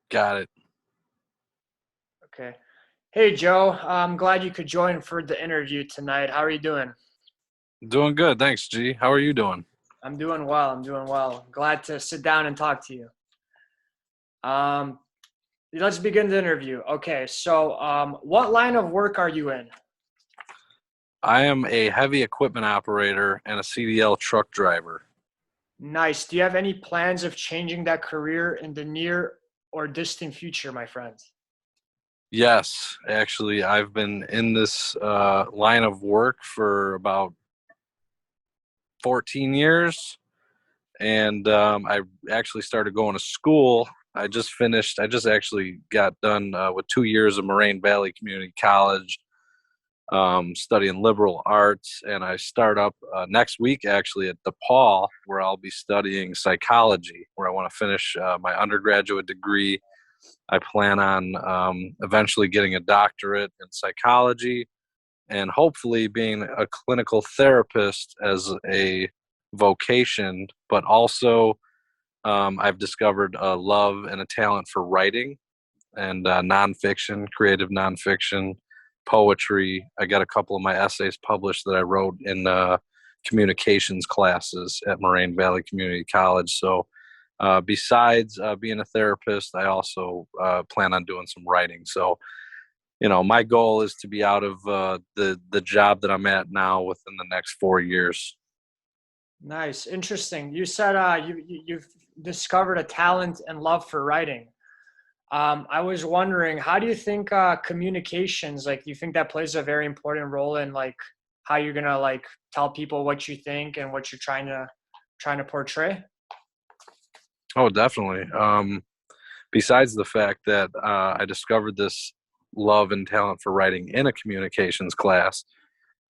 Got it. Okay. Hey, Joe. I'm glad you could join for the interview tonight. How are you doing? Doing good. Thanks, G. How are you doing? I'm doing well. I'm doing well. Glad to sit down and talk to you. Um, let's begin the interview. Okay. What line of work are you in? I am a heavy equipment operator and a CDL truck driver. Nice. Do you have any plans of changing that career in the near or distant future, my friend? Yes, actually, I've been in this line of work for about 14 years, and I actually started going to school. I just actually got done with 2 years of Moraine Valley Community College, studying liberal arts, and I start up next week actually at DePaul, where I'll be studying psychology, where I want to finish my undergraduate degree. I plan on eventually getting a doctorate in psychology and hopefully being a clinical therapist as a vocation, but also I've discovered a love and a talent for writing and nonfiction, creative nonfiction, poetry. I got a couple of my essays published that I wrote in communications classes at Moraine Valley Community College. So, besides being a therapist, I also plan on doing some writing. So, my goal is to be out of the job that I'm at now within the next 4 years. Nice. Interesting. You said you've discovered a talent and love for writing. I was wondering, how do you think communications, like, do you think that plays a very important role in like how you're gonna like tell people what you think and what you're trying to portray? Oh, definitely. Besides the fact that I discovered this love and talent for writing in a communications class,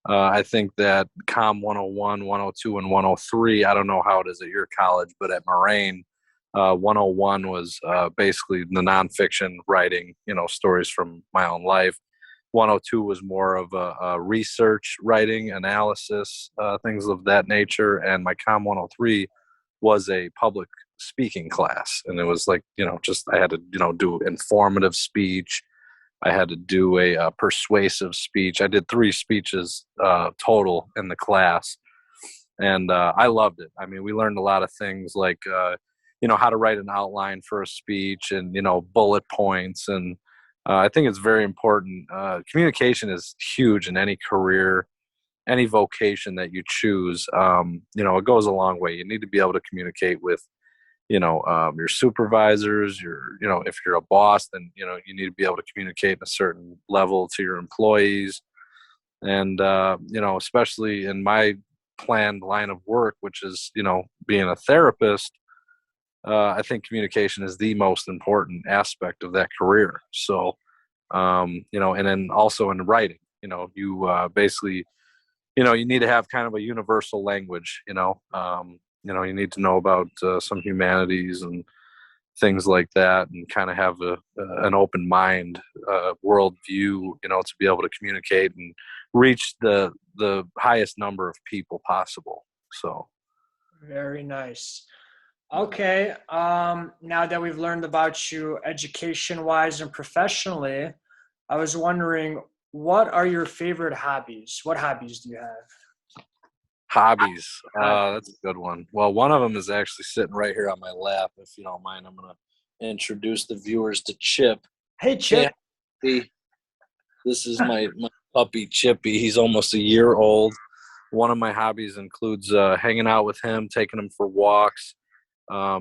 I think that COM 101, 102, and 103, I don't know how it is at your college, but at Moraine, 101 was basically the nonfiction writing, stories from my own life. 102 was more of a research writing, analysis, things of that nature. And my COM 103 was a public speaking class. And it was like, just I had to, do informative speech. I had to do a, persuasive speech. I did 3 speeches total in the class, and I loved it. I mean, we learned a lot of things like how to write an outline for a speech, and bullet points, and I think it's very important. Communication is huge in any career, any vocation that you choose. It goes a long way. You need to be able to communicate with your supervisors, if you're a boss, then you need to be able to communicate in a certain level to your employees. And especially in my planned line of work, which is being a therapist, I think communication is the most important aspect of that career. So and then also in writing, you basically you need to have kind of a universal language. You need to know about some humanities and things like that, and kind of have an open mind, world view, to be able to communicate and reach the highest number of people possible. So, Very nice. Okay. Now that we've learned about you education wise and professionally, I was wondering, what are your favorite hobbies? What hobbies do you have? hobbies, that's Hobbies. a good one. Well, one of them is actually sitting right here on my lap. If you don't mind, I'm going to introduce the viewers to Chip. Hey, Hey, Chip. Happy. This is my puppy Chippy. He's almost a year old. One of my hobbies includes hanging out with him, taking him for walks. I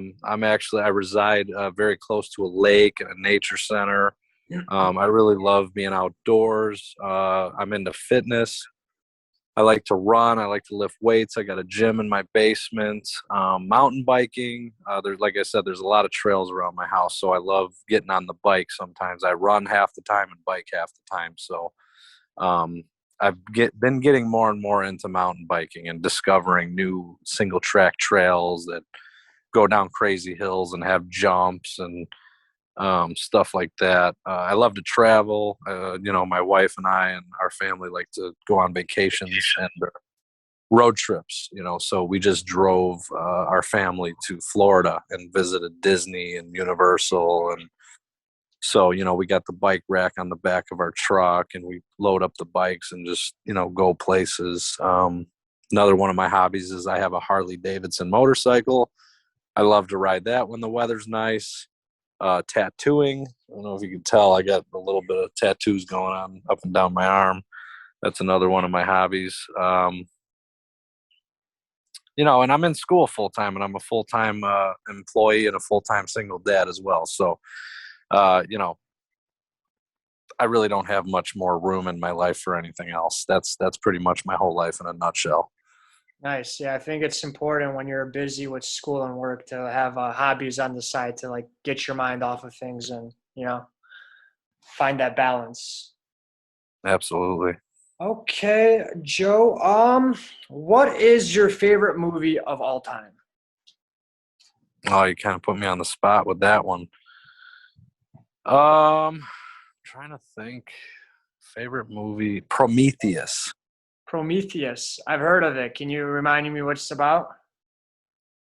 reside very close to a lake and a nature center. I really love being outdoors. I'm into fitness. I like to run. I like to lift weights. I got a gym in my basement. Mountain biking. Like I said, there's a lot of trails around my house, so I love getting on the bike. Sometimes I run half the time and bike half the time. So um, been getting more and more into mountain biking and discovering new single track trails that go down crazy hills and have jumps and stuff like that. I love to travel. My wife and I and our family like to go on vacations and road trips. So we just drove our family to Florida and visited Disney and Universal, and So, we got the bike rack on the back of our truck and we load up the bikes and just, go places. Another one of my hobbies is I have a Harley Davidson motorcycle. I love to ride that when the weather's nice. Tattooing. I don't know if you can tell, I got a little bit of tattoos going on up and down my arm. That's another one of my hobbies. And I'm in school full time, and I'm a full time employee and a full time single dad as well. So, uh, you know, I really don't have much more room in my life for anything else. That's pretty much my whole life in a nutshell. Nice. Yeah, I think it's important when you're busy with school and work to have hobbies on the side to like get your mind off of things and find that balance. Absolutely. Okay, Joe. What is your favorite movie of all time? Oh, you kind of put me on the spot with that one. Trying to think. Favorite movie, Prometheus. Prometheus. I've heard of it. Can you remind me what it's about?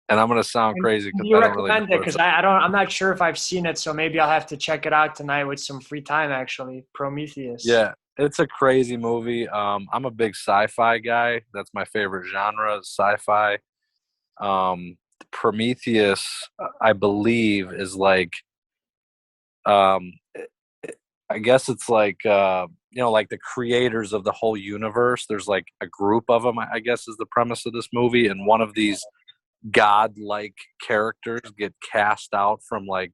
And I'm gonna sound And crazy do because you I don't really know recommend it? what it's. Because I don't. I'm not sure if I've seen it, so maybe I'll have to check it out tonight with some free time. Actually, Prometheus. Yeah, it's a crazy movie. I'm a big sci-fi guy. That's my favorite genre, sci-fi. Um, Prometheus, I believe, is like, um, I guess it's like, like the creators of the whole universe. There's like a group of them, I guess, is the premise of this movie, and one of these god-like characters get cast out from like,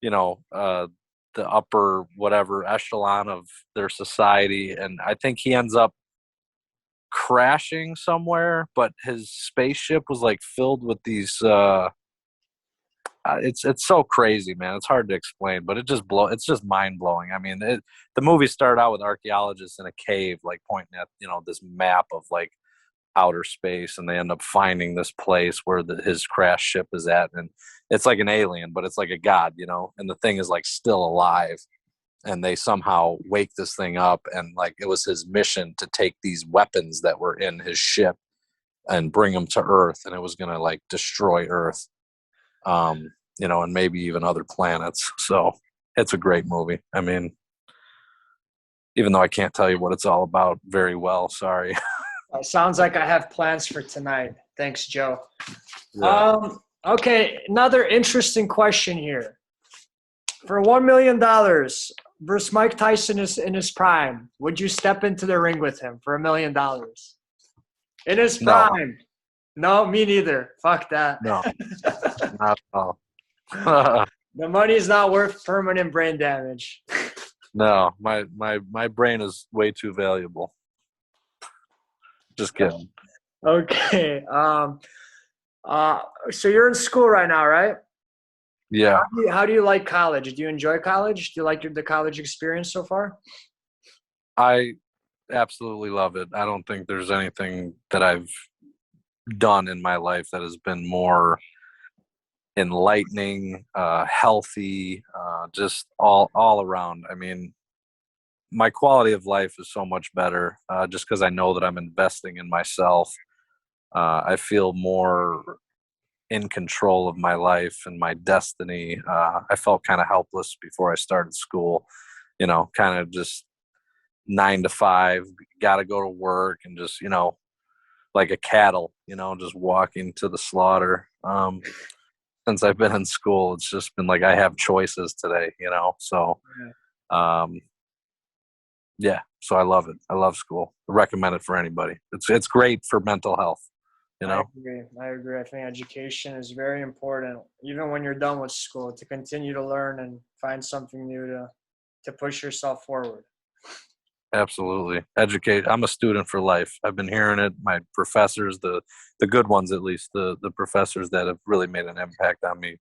you know, the upper whatever echelon of their society, and I think he ends up crashing somewhere, but his spaceship was like filled with these it's so crazy, man. It's hard to explain, but it's just mind-blowing. I mean, the movie started out with archaeologists in a cave like pointing at, this map of like outer space, and they end up finding this place where his crash ship is at, and it's like an alien, but it's like a god, and the thing is like still alive, and they somehow wake this thing up, and like it was his mission to take these weapons that were in his ship and bring them to Earth, and it was going to like destroy Earth, and maybe even other planets. So it's a great movie. I mean, even though I can't tell you what it's all about very well, sorry. Sounds like I have plans for tonight. Thanks, Joe. Yeah. Okay, another interesting question here. For $1 million versus Mike Tyson is in his prime, would you step into the ring with him for $1 million? In his No, prime. No, me neither. Fuck that. no, not at all. The money is not worth permanent brain damage. No, my brain is way too valuable. Just kidding. Okay. So you're in school right now, right? Yeah, How do you like college? Do you enjoy college? Do you like the college experience so far? I absolutely love it. I don't think there's anything that I've done in my life that has been more enlightening, healthy, just all around. I mean, my quality of life is so much better just because I know that I'm investing in myself. I feel more in control of my life and my destiny. I felt kind of helpless before I started school, kind of just 9 to 5, got to go to work and just, like a cattle, just walking to the slaughter. Since I've been in school, it's just been like I have choices today, So, um, yeah, so I love it. I love school. I recommend it for anybody. It's great for mental health, I agree. I agree. I think education is very important, even when you're done with school, to continue to learn and find something new to push yourself forward. Absolutely. Educate. I'm a student for life. I've been hearing it. My professors, the good ones at least, the professors that have really made an impact on me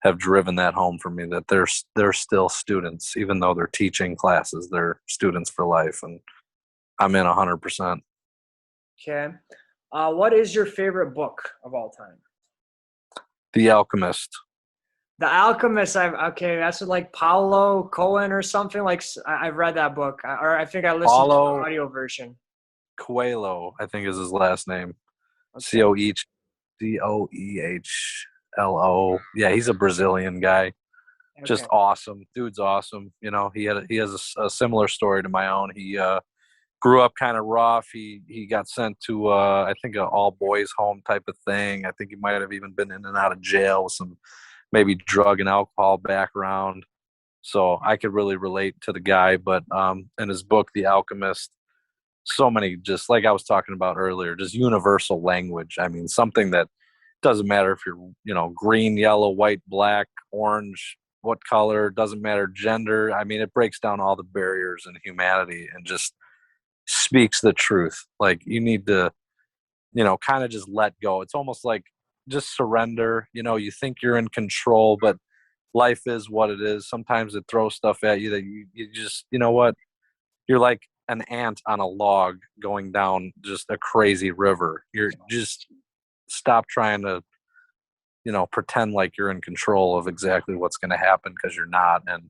have driven that home for me that they're still students, even though they're teaching classes, they're students for life. And I'm in 100%. Okay. What is your favorite book of all time? The Alchemist. The Alchemist. Okay, that's like Paulo Cohen or something. Like I've read that book, or I think I listened to the Paulo audio version. Coelho, I think is his last name. Okay. Coehlo. Yeah, he's a Brazilian guy. just Okay. awesome. Dude's awesome. He has a similar story to my own. He grew up kind of rough. He got sent to I think an all boys home type of thing. I think he might have even been in and out of jail with some maybe drug and alcohol background. So I could really relate to the guy. But in his book, The Alchemist, so many, just like I was talking about earlier, just universal language. I mean, something that doesn't matter if you're, green, yellow, white, black, orange, what color, doesn't matter gender. I mean, it breaks down all the barriers in humanity and just speaks the truth. Like you need to, kind of just let go. It's almost like just surrender. You think you're in control, but life is what it is. Sometimes it throws stuff at you that you just, what? You're like an ant on a log going down just a crazy river. You're just stop trying to, pretend like you're in control of exactly what's going to happen because you're not. And,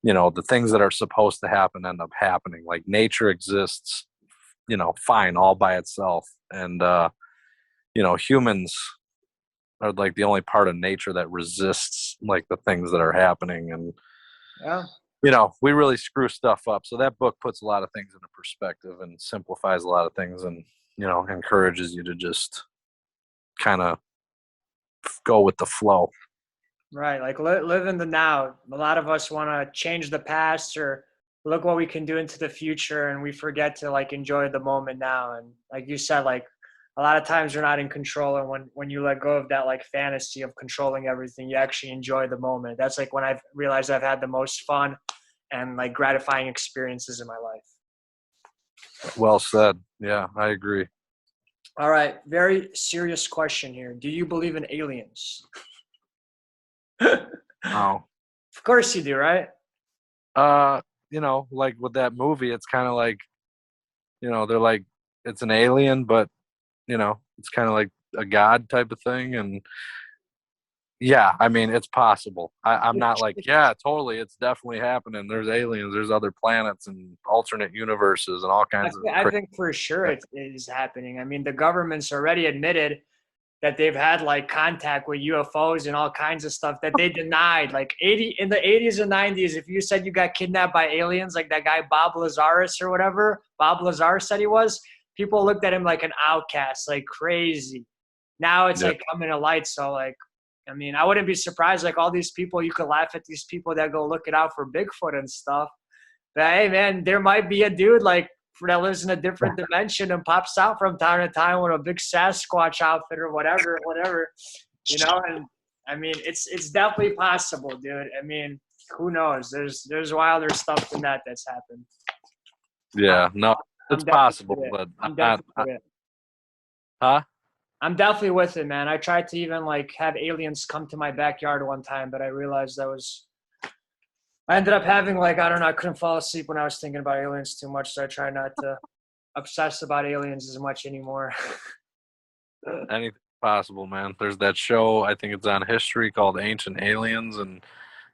the things that are supposed to happen end up happening. Like nature exists, fine all by itself. And, humans are like the only part of nature that resists like the things that are happening. And, Yeah. we really screw stuff up. So that book puts a lot of things into perspective and simplifies a lot of things and, encourages you to just kind of go with the flow. Right. Like live in the now. A lot of us want to change the past or look what we can do into the future, and we forget to like enjoy the moment now. And like you said, like a lot of times you're not in control, and when you let go of that like fantasy of controlling everything, you actually enjoy the moment. That's like when I've realized I've had the most fun and like gratifying experiences in my life. Well said. Yeah, I agree. All right, very serious question here. Do you believe in aliens? Oh, Of course you do, right? uh, like with that movie, it's kind of like, they're like, it's an alien, but it's kind of like a god type of thing. And yeah, I mean, it's possible. I'm not like, yeah, totally, it's definitely happening. There's aliens, there's other planets and alternate universes and all kinds of I crazy. think for sure it is happening. I mean, the government's already admitted that they've had like contact with UFOs and all kinds of stuff that they denied. Like 80 in the 80s and 90s, if you said you got kidnapped by aliens, like that guy Bob Lazarus or whatever, Bob Lazar said he was, people looked at him like an outcast, like crazy. Now it's Yeah. like coming to light. So like, I mean, I wouldn't be surprised. Like all these people, you could laugh at these people that go look it out for Bigfoot and stuff. But hey, man, there might be a dude like that lives in a different dimension and pops out from time to time with a big Sasquatch outfit or whatever, And I mean, it's definitely possible, dude. I mean, who knows? There's wilder stuff than that that's happened. I'm, Yeah, no, I'm it's definitely possible, with it. but I'm I'm not. definitely with it. Huh? I'm definitely with it, man. I tried to even like have aliens come to my backyard one time, but I realized I ended up having like I don't know, I couldn't fall asleep when I was thinking about aliens too much, so I try not to obsess about aliens as much anymore. Anything possible, man. There's that show, I think it's on History, called Ancient Aliens, and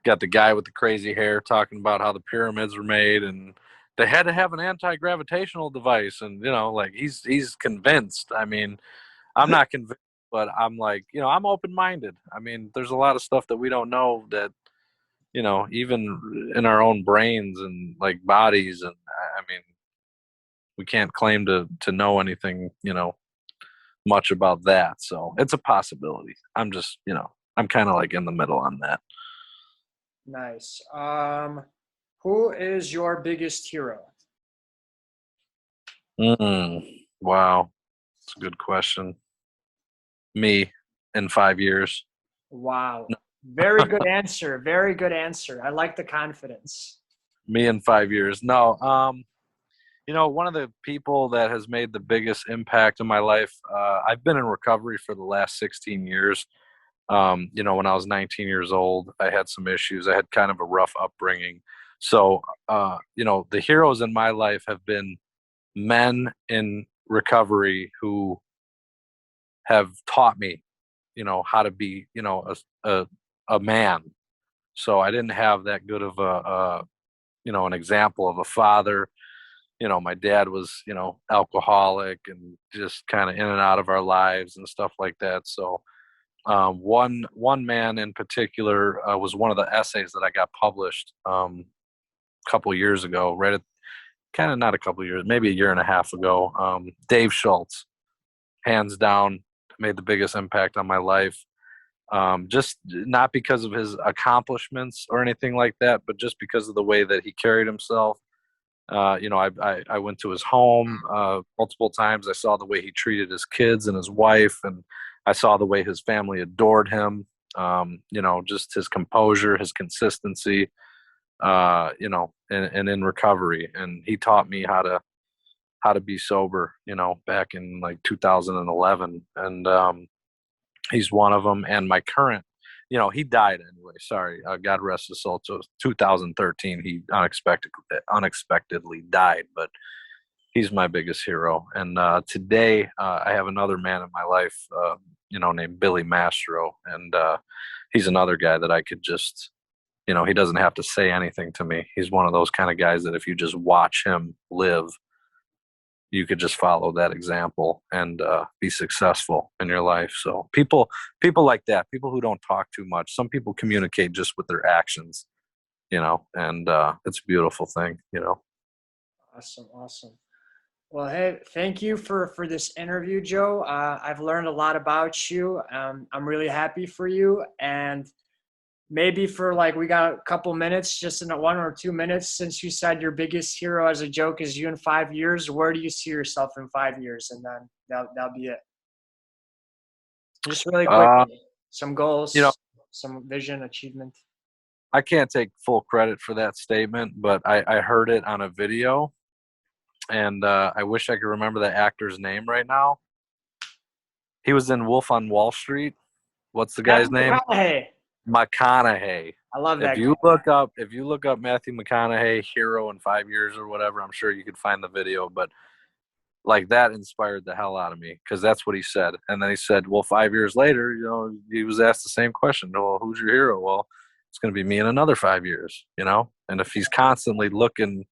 got the guy with the crazy hair talking about how the pyramids were made, and they had to have an anti-gravitational device, and like he's convinced. I mean, I'm not convinced, but I'm like, I'm open-minded. I mean, there's a lot of stuff that we don't know that, even in our own brains and like bodies, and I mean, we can't claim to know anything, much about that. So it's a possibility. I'm just, I'm kind of like in the middle on that. Nice. Who is your biggest hero? Wow. That's a good question. Me in 5 years. Wow. Very good answer. Very good answer. I like the confidence. Me in 5 years. No, one of the people that has made the biggest impact in my life, I've been in recovery for the last 16 years. When I was 19 years old, I had some issues. I had kind of a rough upbringing. So, the heroes in my life have been men in recovery who have taught me, how to be, a man. So I didn't have that good of an example of a father. My dad was, alcoholic and just kind of in and out of our lives and stuff like that. So, One man in particular was one of the essays that I got published a couple years ago, right at kind of not a couple years, maybe a year and a half ago. Dave Schultz, hands down, made the biggest impact on my life. Just not because of his accomplishments or anything like that, but just because of the way that he carried himself. I went to his home multiple times. I saw the way he treated his kids and his wife, and I saw the way his family adored him. Just his composure, his consistency, and in recovery. And he taught me how to be sober, back in like 2011. And he's one of them. And my current, he died anyway. Sorry, God rest his soul. So 2013, he unexpectedly died, but he's my biggest hero. And today, I have another man in my life, named Billy Mastro, and he's another guy that I could just, he doesn't have to say anything to me. He's one of those kind of guys that if you just watch him live, you could just follow that example and be successful in your life. So people like that, people who don't talk too much. Some people communicate just with their actions, and it's a beautiful thing. Awesome. Well, hey, thank you for this interview, Joe. I've learned a lot about you. I'm really happy for you. And maybe for we got a couple minutes, just in 1 or 2 minutes, since you said your biggest hero as a joke is you in 5 years, where do you see yourself in 5 years? And then that'll be it. Just really quickly, some goals, some vision, achievement. I can't take full credit for that statement, but I heard it on a video, and I wish I could remember the actor's name right now. He was in Wolf on Wall Street. What's the guy's name? McConaughey. I love that. If you look up Matthew McConaughey hero in 5 years or whatever, I'm sure you could find the video. But that inspired the hell out of me, because that's what he said. And then he said, well, 5 years later, he was asked the same question. Well, who's your hero? Well, it's going to be me in another 5 years. And if he's constantly looking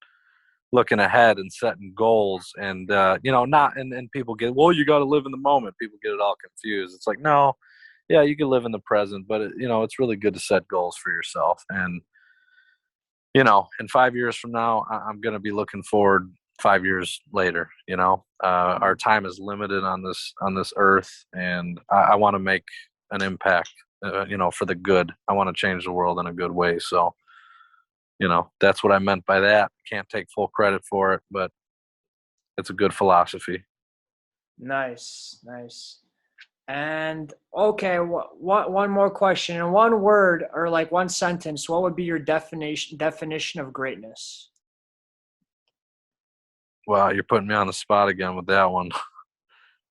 ahead and setting goals, and and people get, well, you got to live in the moment. People get it all confused. It's like, no. Yeah, you can live in the present, but it's really good to set goals for yourself. And in 5 years from now, I'm going to be looking forward 5 years later. Our time is limited on this earth, and I want to make an impact. For the good. I want to change the world in a good way. So, that's what I meant by that. Can't take full credit for it, but it's a good philosophy. Nice. And okay, one more question. In one word or one sentence, what would be your definition of greatness? Wow, you're putting me on the spot again with that one.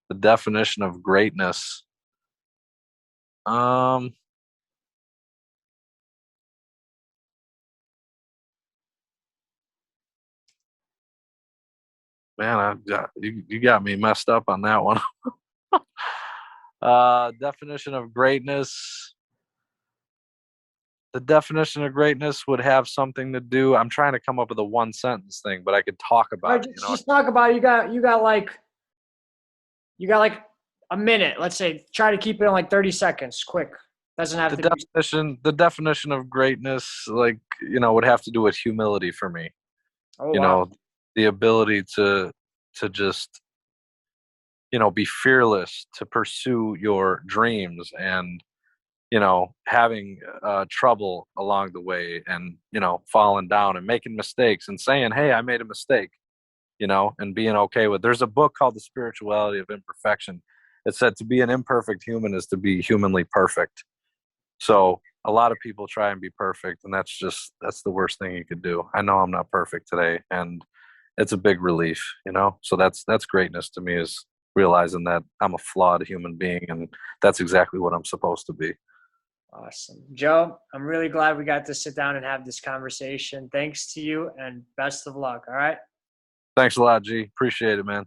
The definition of greatness. Man, you got me messed up on that one. Definition of greatness. The definition of greatness would have something to do. I'm trying to come up with a one sentence thing, but I could talk about it. Just talk about it. You got a minute. Let's say, try to keep it in 30 seconds. Quick. Doesn't have the definition of greatness, would have to do with humility for me. Oh, wow. The ability to just, be fearless, to pursue your dreams, and, having trouble along the way, and, falling down and making mistakes and saying, hey, I made a mistake, and being okay with. There's a book called The Spirituality of Imperfection. It said to be an imperfect human is to be humanly perfect. So a lot of people try and be perfect, and that's the worst thing you could do. I know I'm not perfect today, and it's a big relief, So that's greatness to me, is realizing that I'm a flawed human being, and that's exactly what I'm supposed to be. Awesome. Joe, I'm really glad we got to sit down and have this conversation. Thanks to you, and best of luck. All right. Thanks a lot, G. Appreciate it, man.